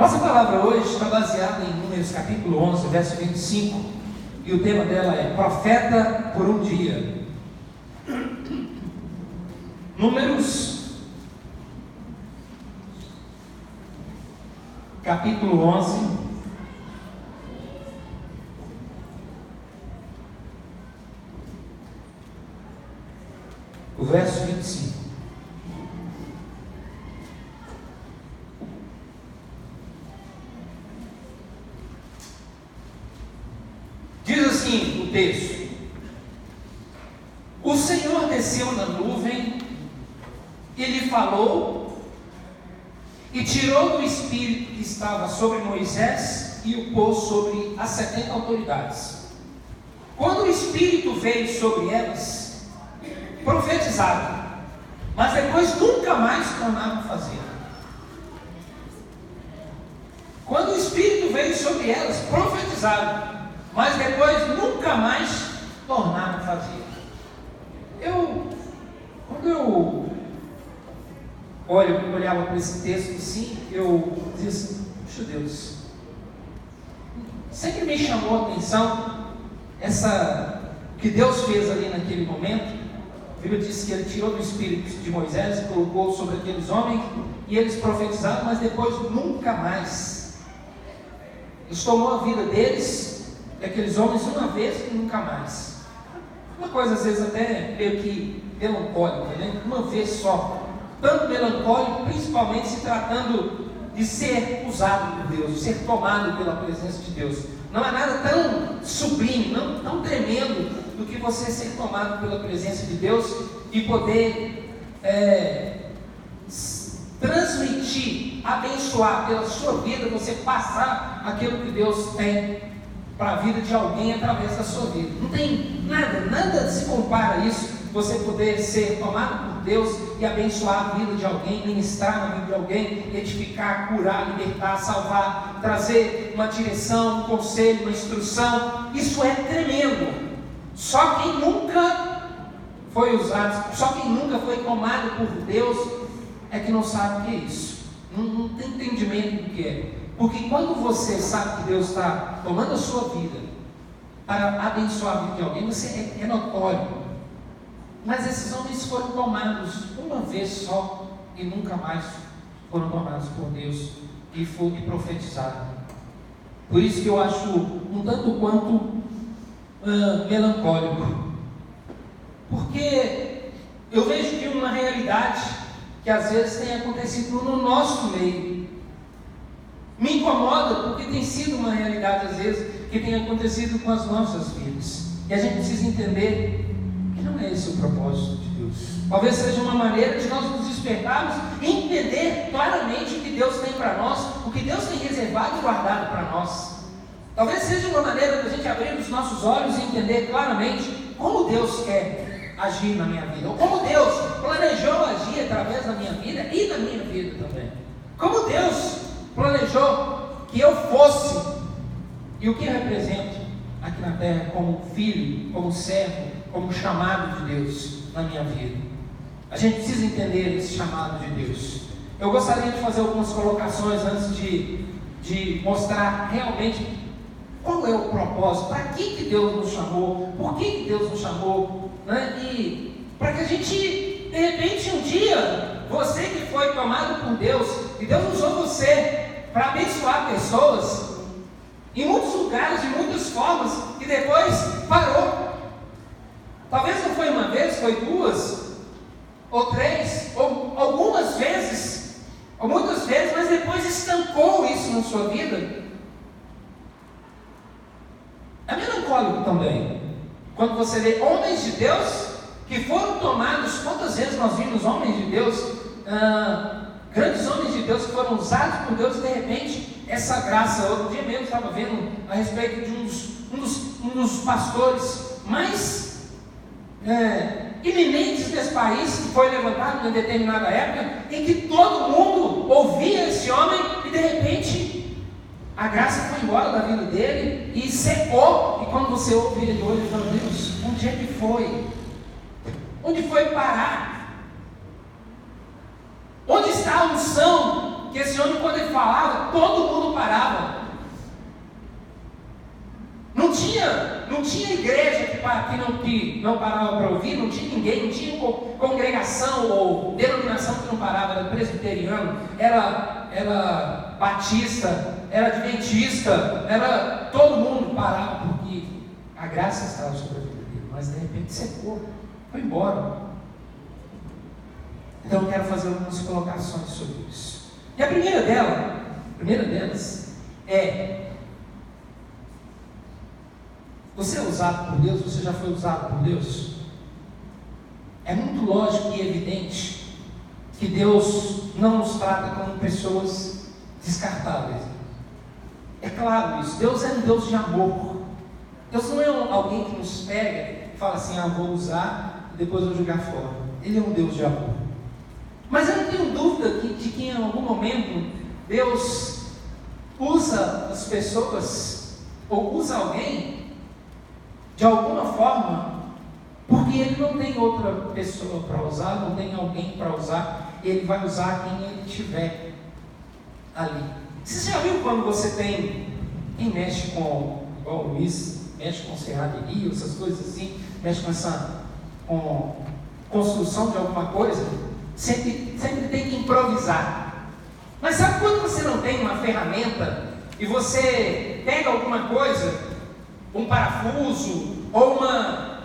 Nossa palavra hoje está baseada em Números capítulo 11, verso 25, e o tema dela é Profeta por um Dia. Números capítulo 11, o verso 25. Diz assim o texto: O Senhor desceu na nuvem e lhe falou, e tirou do espírito que estava sobre Moisés e o pôs sobre as 70 autoridades. Quando o espírito veio sobre elas, profetizaram, mas depois nunca mais tornaram a fazer. Quando o espírito veio sobre elas, profetizaram, mas depois nunca mais tornaram a fazer. Quando eu olhava para esse texto assim, eu dizia assim: puxa Deus, sempre me chamou a atenção o que Deus fez ali naquele momento. A Bíblia diz que ele tirou do espírito de Moisés e colocou sobre aqueles homens, e eles profetizaram, mas depois nunca mais. Deus tomou a vida deles, daqueles homens, uma vez e nunca mais. Uma coisa às vezes até meio que melancólica, né? Uma vez só. Tanto melancólico, principalmente se tratando de ser usado por Deus, de ser tomado pela presença de Deus. Não há nada tão sublime, não tão tremendo do que você ser tomado pela presença de Deus e poder transmitir, abençoar pela sua vida, você passar aquilo que Deus tem para a vida de alguém através da sua vida. Não tem nada se compara a isso. Você poder ser tomado por Deus e abençoar a vida de alguém, ministrar na vida de alguém, edificar, curar, libertar, salvar, trazer uma direção, um conselho, uma instrução. Isso é tremendo. Só quem nunca foi usado, só quem nunca foi tomado por Deus é que não sabe o que é isso. Não tem entendimento do que é. Porque quando você sabe que Deus está tomando a sua vida para abençoar a vida de alguém, você é notório. Mas esses homens foram tomados uma vez só e nunca mais foram tomados por Deus e profetizaram. Por isso que eu acho um tanto quanto melancólico. Porque eu vejo que uma realidade que às vezes tem acontecido no nosso meio me incomoda, porque tem sido uma realidade às vezes que tem acontecido com as nossas vidas. E a gente precisa entender que não é esse o propósito de Deus. Talvez seja uma maneira de nós nos despertarmos e entender claramente o que Deus tem para nós, o que Deus tem reservado e guardado para nós. Talvez seja uma maneira de a gente abrir os nossos olhos e entender claramente como Deus quer agir na minha vida, ou como Deus planejou agir através da minha vida e da minha vida também. Como Deus planejou que eu fosse e o que eu represento aqui na terra como filho, como servo, como chamado de Deus na minha vida. A gente precisa entender esse chamado de Deus. Eu gostaria de fazer algumas colocações antes de mostrar realmente qual é o propósito, para que Deus nos chamou, por que Deus nos chamou, né? E para que a gente, de repente, um dia, você que foi tomado por Deus, e Deus usou você para abençoar pessoas em muitos lugares, de muitas formas, e depois parou. Talvez não foi uma vez, foi duas, ou três, ou algumas vezes, ou muitas vezes, mas depois estancou isso na sua vida. É melancólico também, quando você vê homens de Deus que foram tomados. Quantas vezes nós vimos homens de Deus, grandes homens de Deus que foram usados por Deus, e de repente essa graça. Outro dia mesmo estava vendo a respeito de um dos pastores mais eminentes desse país, que foi levantado em determinada época, em que todo mundo ouvia esse homem, e de repente a graça foi embora da vida dele e secou. E quando você ouve ele hoje, fala: Deus, onde é que foi? Onde foi parar? Onde está a unção que esse homem, quando ele falava, todo mundo parava. Não tinha igreja que não parava para ouvir, não tinha ninguém, não tinha congregação ou denominação que não parava. Era presbiteriano, era batista, era adventista, todo mundo parava, porque a graça estava sobre a vida dele, mas de repente secou, foi embora. Então eu quero fazer algumas colocações sobre isso. E a primeira delas é: você é usado por Deus? Você já foi usado por Deus? É muito lógico e evidente que Deus não nos trata como pessoas descartáveis. É claro isso. Deus é um Deus de amor. Deus não é alguém que nos pega e fala assim: vou usar e depois vou jogar fora. Ele é um Deus de amor. Mas eu não tenho dúvida de que em algum momento Deus usa as pessoas ou usa alguém de alguma forma, porque Ele não tem outra pessoa para usar, não tem alguém para usar. Ele vai usar quem Ele tiver ali. Você já viu quando você tem quem mexe com, igual o Luiz, mexe com serraria, essas coisas assim, mexe com construção de alguma coisa, sempre tem que improvisar. Mas sabe quando você não tem uma ferramenta e você pega alguma coisa, um parafuso ou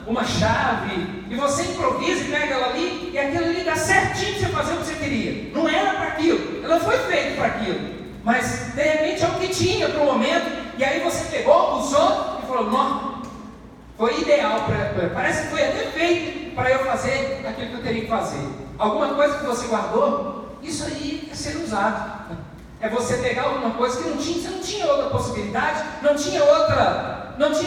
uma chave, e você improvisa e pega ela ali, e aquilo ali dá certinho para você fazer o que você queria. Não era para aquilo, ela foi feita para aquilo, mas de repente é o que tinha para o momento, e aí você pegou, usou e falou: não, foi ideal, parece que foi até feito para eu fazer aquilo que eu teria que fazer. Alguma coisa que você guardou, isso aí é ser usado. É você pegar alguma coisa que você não tinha outra possibilidade, não tinha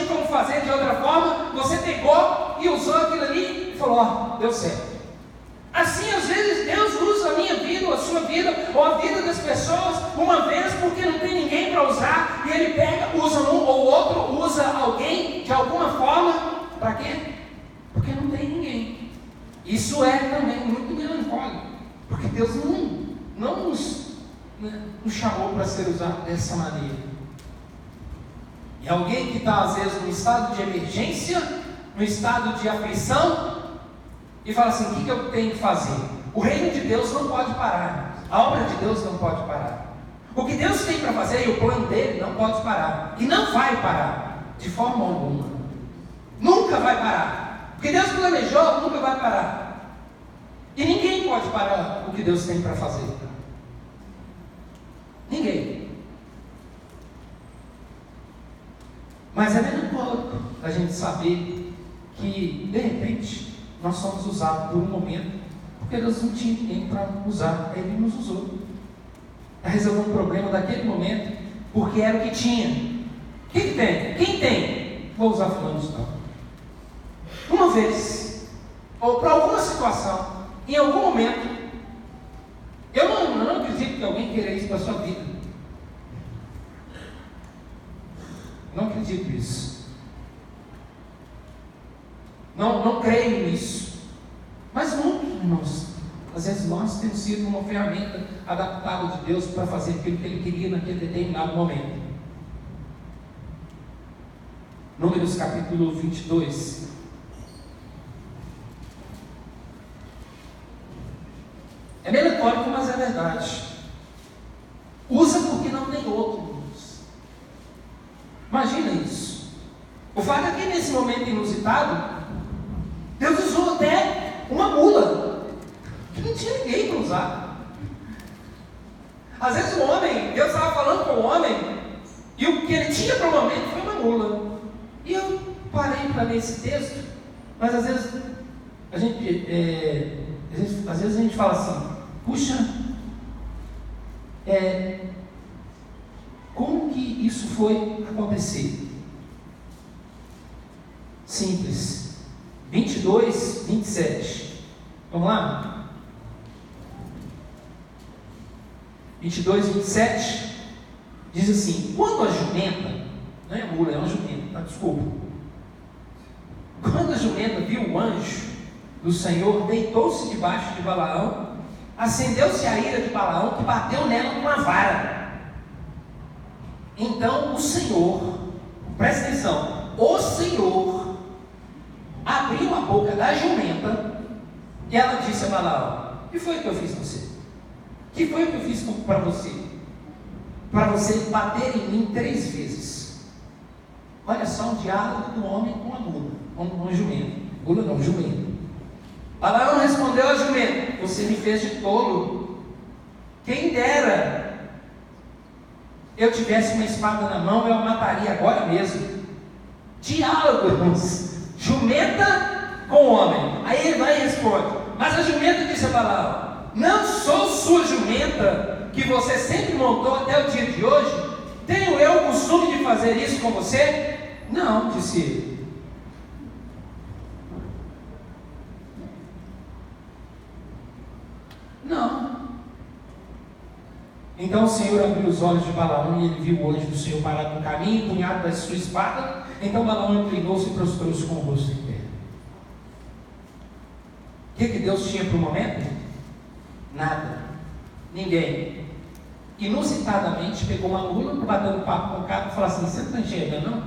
como fazer de outra forma, você pegou e usou aquilo ali e falou: deu certo. Assim, às vezes, Deus usa a minha vida, ou a sua vida, ou a vida das pessoas, uma vez porque não tem ninguém para usar, e Ele pega, usa um ou outro, usa alguém de alguma forma. Para quê? Porque não tem ninguém. Isso é também muito melancólico, porque Deus não nos chamou para ser usado dessa maneira. E alguém que está às vezes no estado de emergência, no estado de aflição, e fala assim: o que eu tenho que fazer? O reino de Deus não pode parar, a obra de Deus não pode parar. O que Deus tem para fazer e o plano dele não pode parar, e não vai parar de forma alguma. Nunca vai parar. O que Deus planejou nunca vai parar, e ninguém pode parar o que Deus tem para fazer. Ninguém. Mas é melancólico a gente saber que, de repente, nós somos usados por um momento, porque Deus não tinha ninguém para usar, Ele nos usou para resolver um problema daquele momento, porque era o que tinha. Quem tem? Quem tem? Vou usar fulano de tal. Uma vez, ou para alguma situação, em algum momento, eu não acredito que alguém queira isso para a sua vida. Não acredito nisso. Não creio nisso. Mas muitos, irmãos, às vezes nós temos sido uma ferramenta adaptada de Deus para fazer aquilo que Ele queria naquele determinado momento. Números capítulo 22. É melancólico, mas é verdade. Usa porque não tem outro. Imagina isso. O fato é que nesse momento inusitado, Deus usou até uma mula, que não tinha ninguém para usar. Às vezes o homem, Deus estava falando com o homem, e o que ele tinha para o momento foi uma mula. E eu parei para ler esse texto, mas às vezes a gente fala assim: puxa, como que isso foi acontecer? Simples. 22, 27. Vamos lá? 22, 27 diz assim: quando a jumenta, não é a mula, é uma jumenta, tá? Desculpa. Quando a jumenta viu o anjo do Senhor, deitou-se debaixo de Balaão, acendeu-se a ira de Balaão, que bateu nela com uma vara. Então o Senhor, presta atenção, o Senhor abriu a boca da jumenta e ela disse a Balaão: o que foi que eu fiz com você? O que foi que eu fiz para você? Para você bater em mim 3 vezes. Olha só o diálogo do homem com a mula, com o jumento. Mula não, jumento. Balaão respondeu ao jumento: você me fez de tolo. Quem dera eu tivesse uma espada na mão, eu a mataria agora mesmo. Diálogo, irmãos. Jumenta com o homem. Aí ele vai e responde: mas a jumenta disse a Balaão: não sou sua jumenta que você sempre montou até o dia de hoje? Tenho eu o costume de fazer isso com você? Não, disse ele. Não. Então o Senhor abriu os olhos de Balaão e ele viu o anjo do Senhor parado no caminho, empunhado da sua espada. Então Balaão inclinou-se e prostrou-se com o rosto em terra. O que Deus tinha para o momento? Nada. Ninguém. Inusitadamente pegou uma mula, batendo papo com o cara e falou assim: você não está enxergando não?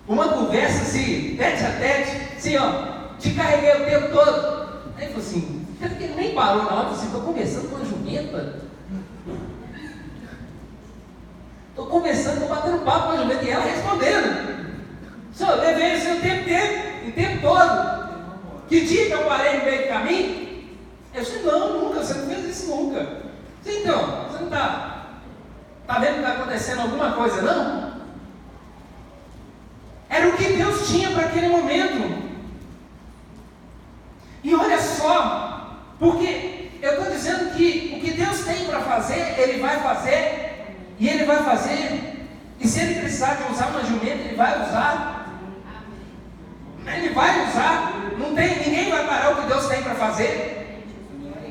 Uma conversa assim, tete a tete, assim ó, te carreguei o tempo todo. Aí ele falou assim, ele nem parou na hora, falou assim: estou conversando com a jumenta. Estou conversando, estou batendo papo com a jumenta. E ela respondendo: senhor, levei isso o tempo todo. Que dia que eu parei no meio do caminho? Eu disse: não, nunca, você não fez isso nunca. Então, você não está vendo que está acontecendo alguma coisa, não? Era o que Deus tinha para aquele momento. E olha só, porque eu estou dizendo que o que Deus tem para fazer, Ele vai fazer, e Ele vai fazer, e se Ele precisar de usar uma jumenta, Ele vai usar. Ele vai usar. Ninguém vai parar o que Deus tem para fazer.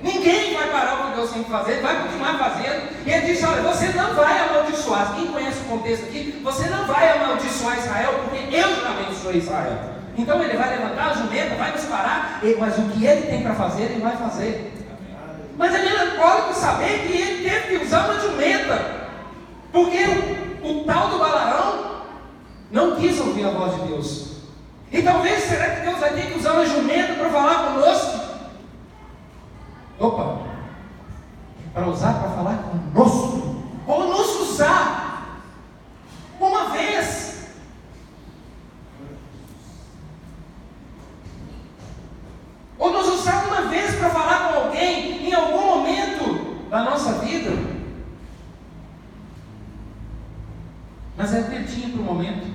Ninguém vai parar o que Deus tem para fazer. Ele vai continuar fazendo. E ele disse: olha, você não vai amaldiçoar. Quem conhece o contexto aqui, você não vai amaldiçoar Israel, porque eu já abençoei Israel. Então ele vai levantar a jumenta, vai nos parar, mas o que ele tem para fazer, ele vai fazer. Mas é melancólico saber que ele teve que usar uma jumenta, porque o tal do Balaão não quis ouvir a voz de Deus. E talvez, será que Deus vai ter que usar uma jumenta para falar conosco? Opa! Para usar, para falar conosco? Ou nos usar uma vez? Ou nos usar uma vez para falar com alguém em algum momento da nossa vida? Mas é o que ele tinha para o momento.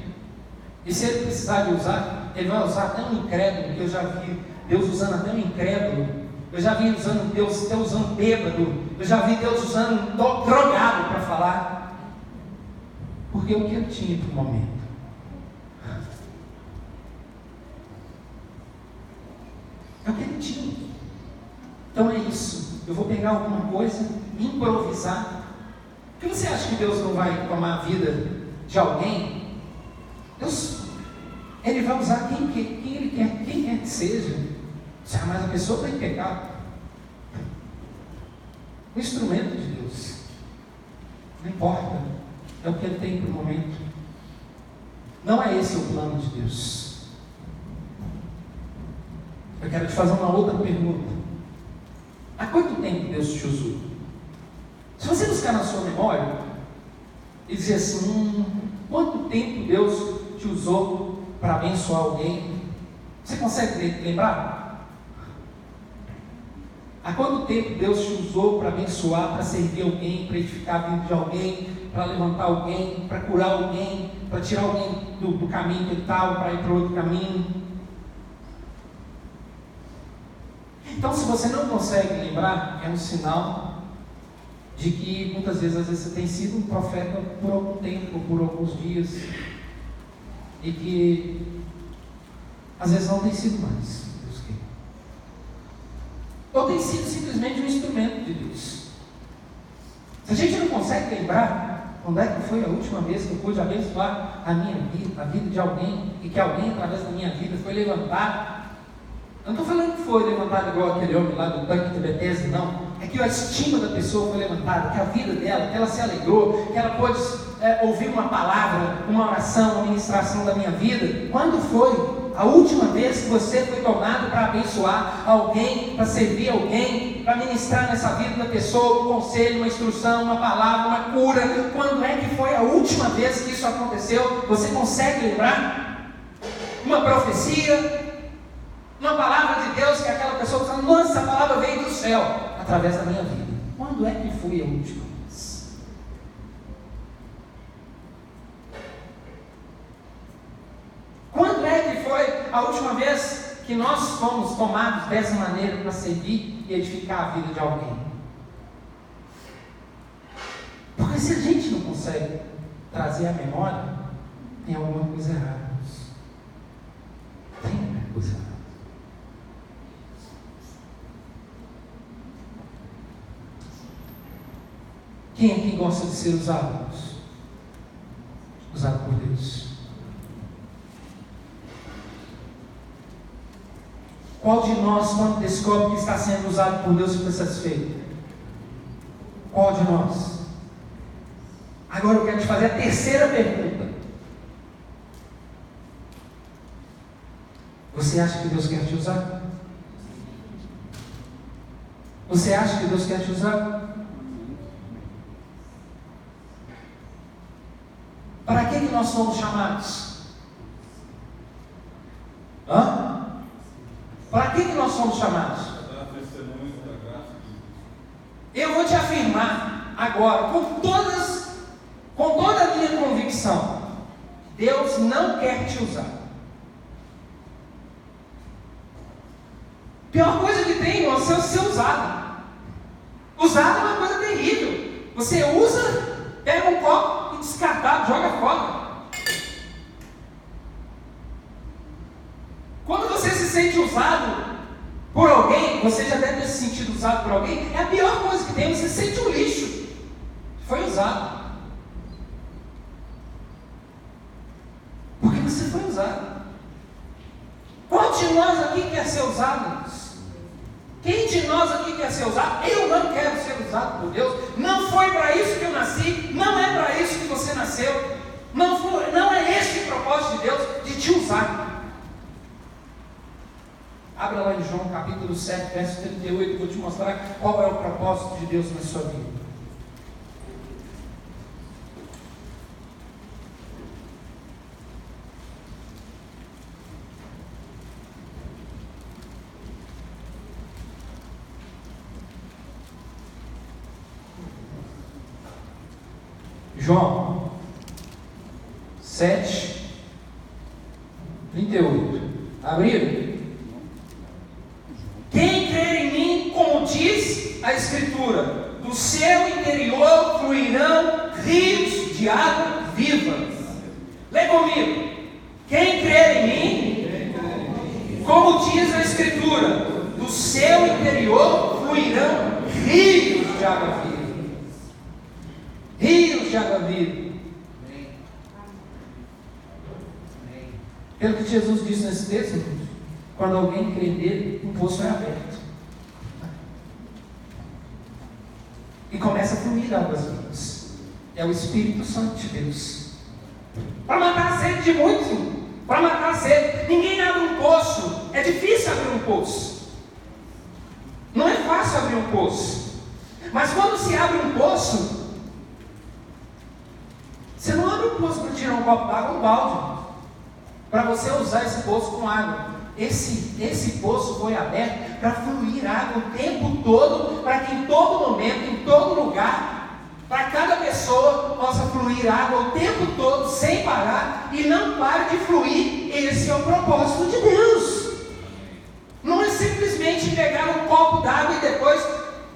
E se ele precisar de usar, ele vai usar até um incrédulo, que eu já vi Deus usando até um incrédulo. Eu já vi Deus usando bêbado. Eu já vi Deus usando drogado para falar. Porque o que ele tinha para o momento. É o que ele tinha. Então é isso. Eu vou pegar alguma coisa, improvisar. Por que você acha que Deus não vai tomar a vida de alguém? Deus, Ele vai usar quem Ele quer, quem quer que seja. Mas a pessoa está em pecado. O instrumento de Deus. Não importa. É o que Ele tem para o momento. Não é esse o plano de Deus. Eu quero te fazer uma outra pergunta. Há quanto tempo Deus te usou? Se você buscar na sua memória e dizer assim: quanto tempo Deus te usou para abençoar alguém? Você consegue lembrar? Há quanto tempo Deus te usou para abençoar, para servir alguém, para edificar a vida de alguém, para levantar alguém, para curar alguém, para tirar alguém do caminho que ele estava, para ir para outro caminho? Então, se você não consegue lembrar, é um sinal de que muitas vezes, às vezes, você tem sido um profeta por algum tempo, por alguns dias, e que às vezes não tem sido mais. Ou tem sido simplesmente um instrumento de Deus. Se a gente não consegue lembrar quando é que foi a última vez que eu pude abençoar a minha vida, a vida de alguém, e que alguém através da minha vida foi levantado. Eu não estou falando que foi levantado igual aquele homem lá do tanque de Betesda, não. É que a estima da pessoa foi levantada, que a vida dela, que ela se alegrou, que ela pôde ouvir uma palavra, uma oração, uma ministração da minha vida. Quando foi a última vez que você foi tomado para abençoar alguém, para servir alguém, para ministrar nessa vida da pessoa um conselho, uma instrução, uma palavra, uma cura? Quando é que foi a última vez que isso aconteceu? Você consegue lembrar? Uma profecia, uma palavra de Deus que aquela pessoa fala: nossa, essa palavra veio do céu através da minha vida. Quando é que foi a última vez? Quando é que foi a última vez que nós fomos tomados dessa maneira para servir e edificar a vida de alguém? Porque se a gente não consegue trazer a memória, tem alguma coisa errada. Tem alguma coisa errada. Quem aqui gosta de ser usado? Usado por Deus. Qual de nós, quando descobre que está sendo usado por Deus, fica satisfeito? Qual de nós? Agora eu quero te fazer a terceira pergunta. Você acha que Deus quer te usar? Você acha que Deus quer te usar? Para que nós somos chamados? Para que nós somos chamados? Eu vou te afirmar agora, com toda a minha convicção: Deus não quer te usar. Pior coisa que tem, irmão, é ser usado. Usado é uma coisa terrível. Você usa, pega um copo e descartado, joga fora. Quando você se sente usado por alguém, você já deve ter se sentido usado por alguém, é a pior coisa que tem. Você sente um lixo. Foi usado. Porque você foi usado. Qual de nós aqui quer ser usado? Quem de nós aqui quer ser usado? Eu não quero ser usado por Deus. Não foi para isso que eu nasci. Não é para isso que você nasceu. Não é esse o propósito de Deus, de te usar. Abra lá em João capítulo 7, verso 38. Eu vou te mostrar qual é o propósito de Deus na sua vida. João 7, 38. Abriram? Quem crer em mim, como diz a Escritura, do seu interior fluirão rios de água viva. Lê comigo. Quem crer em mim, como diz a Escritura, do seu interior fluirão rios de água viva. Rios de água viva. Pelo que Jesus disse nesse texto, quando alguém crê nele, o poço é aberto e começa a fluir águas vivas. É o Espírito Santo de Deus para matar a sede de muitos. Para matar a sede. Ninguém abre um poço. É difícil abrir um poço. Não é fácil abrir um poço. Mas quando se abre um poço, você não abre um poço para tirar um copo d'água ou um balde, para você usar esse poço com água. Esse poço foi aberto para fluir água o tempo todo, para que em todo momento, em todo lugar, para cada pessoa possa fluir água o tempo todo, sem parar, e não pare de fluir. Esse é o propósito de Deus. Não é simplesmente pegar um copo d'água e depois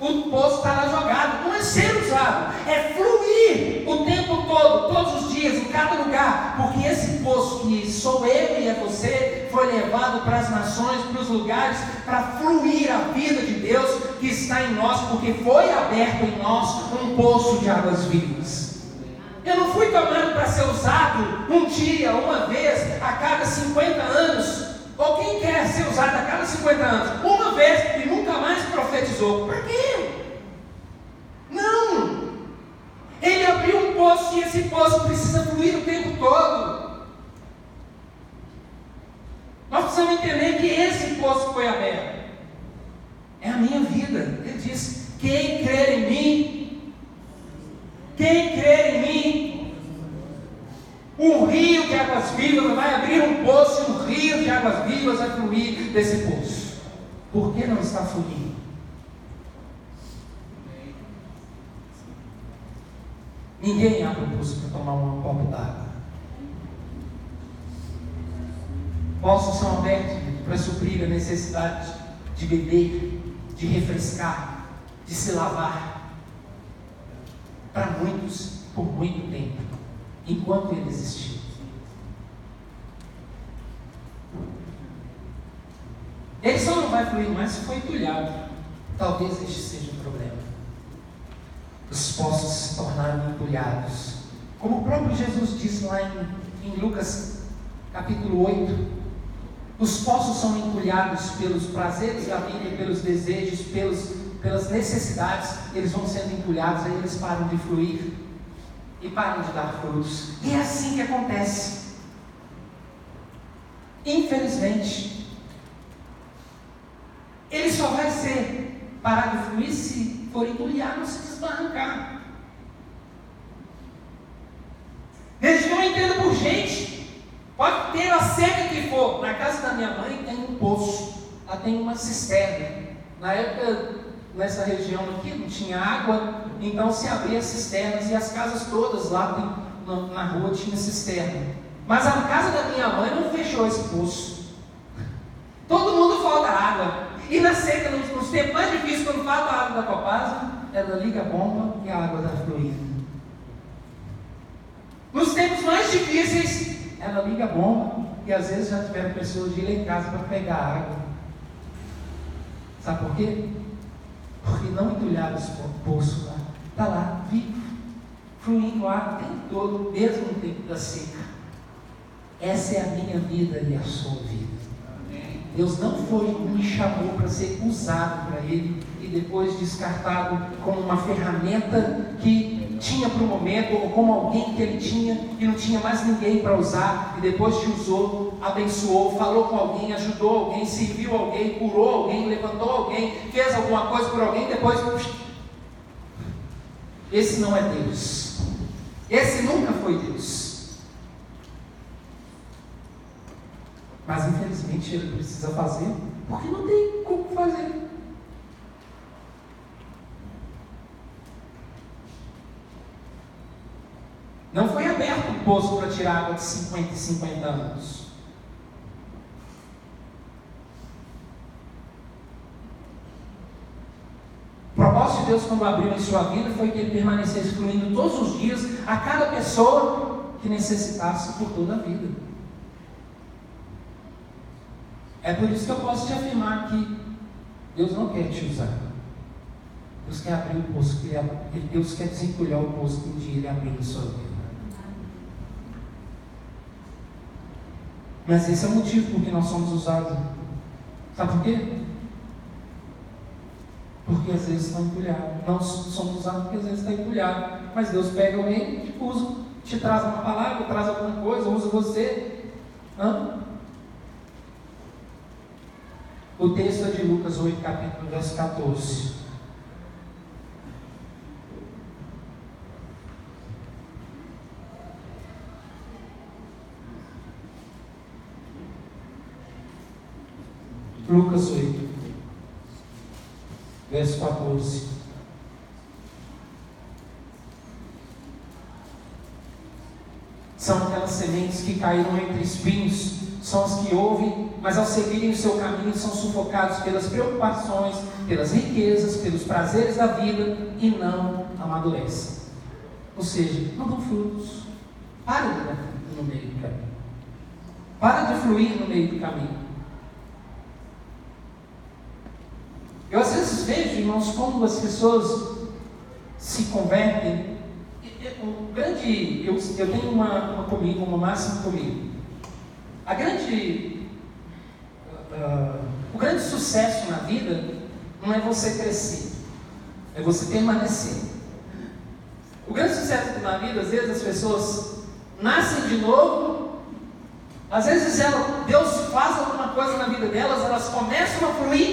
o poço está lá jogado. Não é ser usado, é fluir o tempo todo, todos os dias, em cada lugar, porque esse poço que sou eu e é você, foi levado para as nações, para os lugares, para fluir a vida de Deus que está em nós, porque foi aberto em nós um poço de águas vivas. Eu não fui tomado para ser usado um dia, uma vez, a cada 50 anos. Ou quem quer ser usado a cada 50 anos? Uma vez e nunca mais profetizou. Por quê? precisa fluir o tempo todo. Nós precisamos entender que esse poço foi aberto. É a minha vida. Ele diz: quem crer em mim, um rio de águas vivas, vai abrir um poço e um rio de águas vivas vai fluir desse poço. Por que não está fluindo? Ninguém abre um poço para tomar um copo d'água. Poços são abertos para suprir a necessidade de beber, de refrescar, de se lavar. Para muitos, por muito tempo, enquanto ele existir. Ele só não vai fluir mais se for entulhado. Talvez este seja o problema. Os poços se tornaram entulhados. Como o próprio Jesus disse lá em Lucas capítulo 8. Os poços são entulhados pelos prazeres da vida, pelos desejos, pelas necessidades. Eles vão sendo entulhados, aí eles param de fluir e param de dar frutos. E é assim que acontece. Infelizmente, ele só vai ser parado de fluir se for entulhado, se desbarrancar. Região entenda por gente. Pode ter a seca que for. Na casa da minha mãe tem um poço. Lá tem uma cisterna. Na época, nessa região aqui, não tinha água. Então se abria cisternas. E as casas todas lá na rua tinha cisterna. Mas a casa da minha mãe não fechou esse poço. Todo mundo falta água. E na seca, nos tempos mais difíceis, quando falta a água da Copasa, ela liga a bomba e a água está fluindo. Nos tempos mais difíceis, ela liga a bomba e às vezes já tiveram pessoas de ir lá em casa para pegar água. Sabe por quê? Porque não entulharam os poços lá. Está lá, vivo, fluindo água o tempo todo, mesmo no tempo da seca. Essa é a minha vida e a sua vida. Deus não me chamou para ser usado para Ele e depois descartado como uma ferramenta que tinha para o momento, ou como alguém que Ele tinha e não tinha mais ninguém para usar, e depois te usou, abençoou, falou com alguém, ajudou alguém, serviu alguém, curou alguém, levantou alguém, fez alguma coisa por alguém, depois... Esse não é Deus. Esse nunca foi Deus. Mas infelizmente ele precisa fazer, porque não tem como fazer. Não foi aberto um poço para tirar água de 50 e 50 anos. O propósito de Deus quando abriu em sua vida foi que ele permanecesse fluindo todos os dias a cada pessoa que necessitasse por toda a vida. É por isso que eu posso te afirmar que Deus não quer te usar. Deus quer abrir o poço, Deus quer desentulhar o poço que um dia Ele abriu na sua vida. Mas esse é o motivo por que nós somos usados. Sabe por quê? Porque às vezes está entulhado. Nós somos usados porque às vezes está entulhado. Mas Deus pega alguém, te usa, te traz uma palavra, traz alguma coisa, usa você. O texto é de Lucas 8, capítulo verso 14. Lucas 8, verso 14. São aquelas sementes que caíram entre espinhos, são as que ouvem, mas ao seguirem o seu caminho são sufocados pelas preocupações, pelas riquezas, pelos prazeres da vida e não amadurecem. Ou seja, não dão frutos. Para de dar no meio do caminho. Para de fluir no meio do caminho. Eu às vezes vejo, irmãos, como as pessoas se convertem. Eu tenho uma máxima comigo. O grande sucesso na vida não é você crescer, é você permanecer. O grande sucesso na vida, às vezes as pessoas nascem de novo. Às vezes Deus faz alguma coisa na vida delas, elas começam a fluir,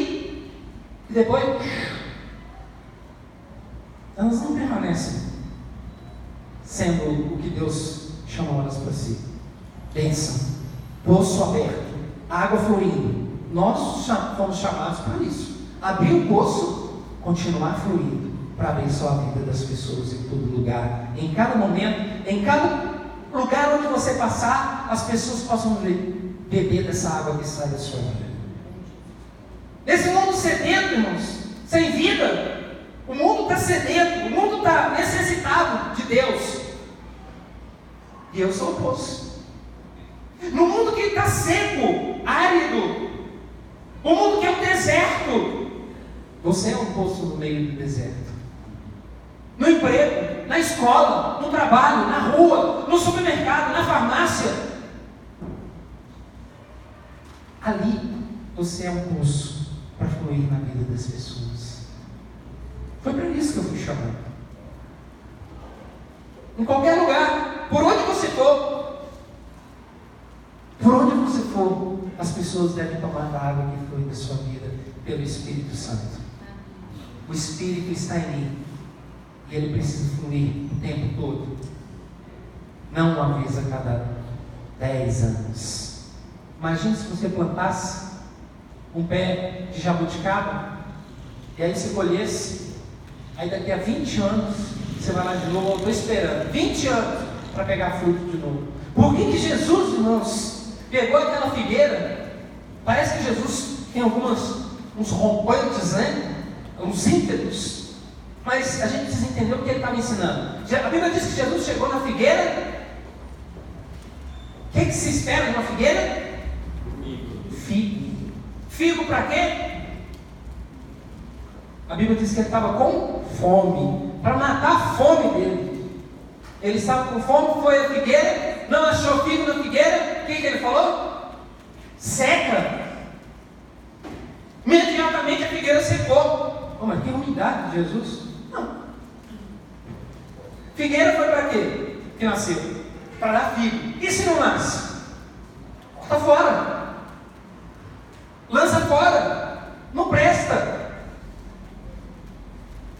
e depois elas não permanecem sendo o que Deus chamou elas para si. Bênção, poço aberto, água fluindo. Nós fomos chamados para isso. Abrir o poço, continuar fluindo, para abençoar a vida das pessoas em todo lugar, em cada momento, em cada lugar onde você passar, as pessoas possam beber dessa água que sai da sua vida. Nesse mundo sedento, irmãos, sem vida, o mundo está sedento, o mundo está necessitado de Deus. E eu sou o poço. No mundo que está seco, árido, o mundo que é um deserto, você é um poço no meio do deserto. No emprego, na escola, no trabalho, na rua, no supermercado, na farmácia. Ali você é um poço para fluir na vida das pessoas. Foi para isso que eu fui chamado. Em qualquer lugar, por onde você for, as pessoas devem tomar da água que flui da sua vida pelo Espírito Santo. O Espírito está em mim. E ele precisa fluir o tempo todo. Não uma vez a cada 10 anos. Imagine se você plantasse um pé de jabuticaba, e aí você colhesse, aí daqui a 20 anos, você vai lá de novo. Eu estou esperando 20 anos para pegar fruto de novo. Por que Jesus, irmãos, pegou aquela figueira? Parece que Jesus tem uns rompantes, né? Uns ímpetos. Mas a gente precisa entender o que ele estava ensinando. A Bíblia diz que Jesus chegou na figueira. O que se espera de uma figueira? Figo. Figo para quê? A Bíblia diz que ele estava com fome, para matar a fome dele. Ele estava com fome, foi à figueira, não achou figo na figueira. O que ele falou? Seca. Imediatamente a figueira secou. Oh, mas que ruindade de Jesus. Não. Figueira foi para quê? Que nasceu? Para dar figo. E se não nasce? Corta fora. Lança fora. Não presta.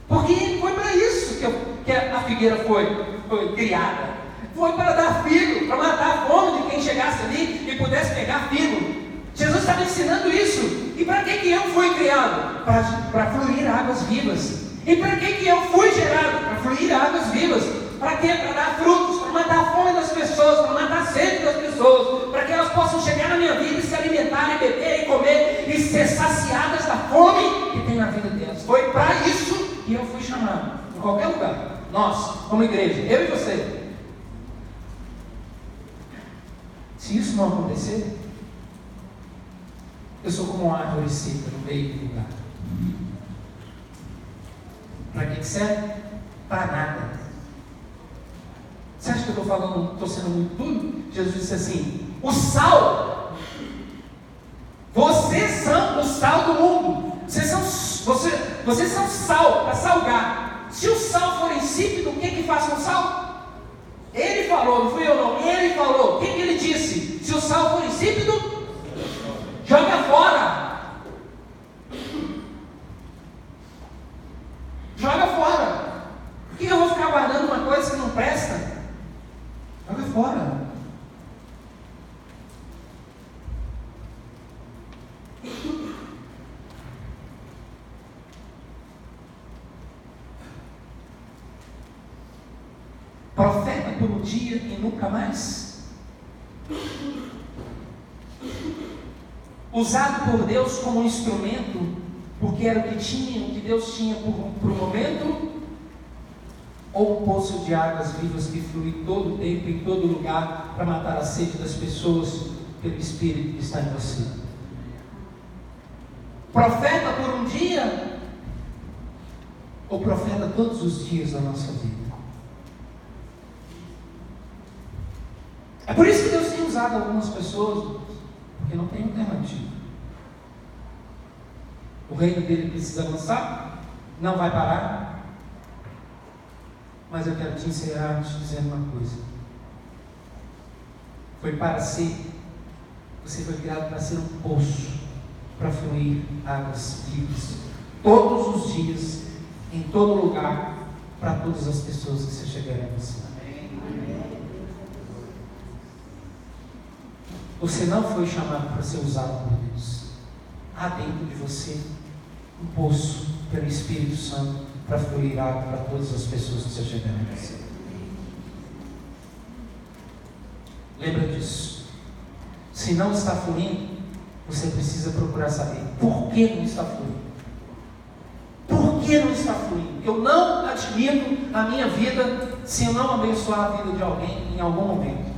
Porque foi para isso que a figueira foi criada. Foi para dar figo, para matar a fome de quem chegasse ali e pudesse pegar figo. Jesus estava ensinando isso. E para que eu fui criado? Para fluir águas vivas. E para que eu fui gerado? Para fluir águas vivas. Para quê? Para dar frutos, para matar a fome das pessoas, para matar a sede das pessoas, para que elas possam chegar na minha vida e se alimentar, e beber, e comer, e ser saciadas da fome que tem na vida delas. Foi para isso que eu fui chamado, em qualquer lugar. Nós, como igreja, eu e você. Se isso não acontecer, eu sou como uma árvore seca no meio do lugar. Para que serve? Para nada. Você acha que eu estou sendo muito duro? Jesus disse assim: o sal, vocês são o sal do mundo. Vocês são sal para salgar. Se o sal for insípido, o que faz com o sal? Ele falou, não fui eu não. Ele falou. O que ele disse? Se o sal for insípido, joga fora. Joga fora. Por que eu vou ficar guardando uma coisa que não presta? Joga fora. Profeta por um dia e nunca mais. Usado por Deus como um instrumento, porque era o que Deus tinha por um momento, ou um poço de águas vivas que flui todo o tempo, em todo lugar, para matar a sede das pessoas pelo Espírito que está em você. Profeta por um dia, ou profeta todos os dias da nossa vida. É por isso que Deus tem usado algumas pessoas, porque não tem alternativa. O reino dele precisa avançar, não vai parar. Mas eu quero te encerrar te dizendo uma coisa. Você foi criado para ser um poço, para fluir águas vivas, todos os dias, em todo lugar, para todas as pessoas que se chegarem a você. Você não foi chamado para ser usado por Deus. Há dentro de você um poço pelo Espírito Santo para fluir água para todas as pessoas que se chegarem a você. Lembra disso. Se não está fluindo, você precisa procurar saber por que não está fluindo. Por que não está fluindo? Eu não admito a minha vida se eu não abençoar a vida de alguém em algum momento,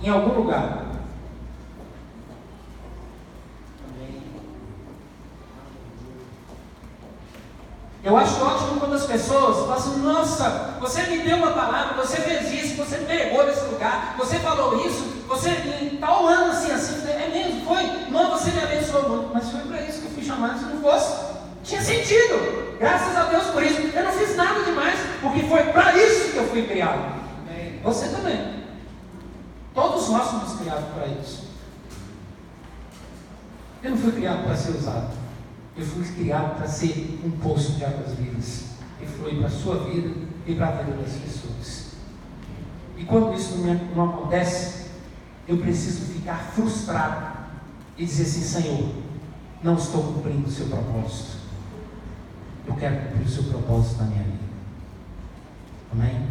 em algum lugar. Eu acho ótimo quando as pessoas falam assim: nossa, você me deu uma palavra, você fez isso, você pregou nesse lugar, você falou isso, você em tal ano assim, é mesmo, foi? Não, você me abençoou muito, mas foi para isso que eu fui chamado. Se não fosse, tinha sentido. Graças a Deus por isso. Eu não fiz nada demais, porque foi para isso que eu fui criado. Você também. Todos nós fomos criados para isso. Eu não fui criado para ser usado. Eu fui criado para ser um poço de águas vivas, que flui para a sua vida e para a vida das pessoas. E quando isso não acontece, eu preciso ficar frustrado e dizer assim: Senhor, não estou cumprindo o seu propósito. Eu quero cumprir o seu propósito na minha vida. Amém?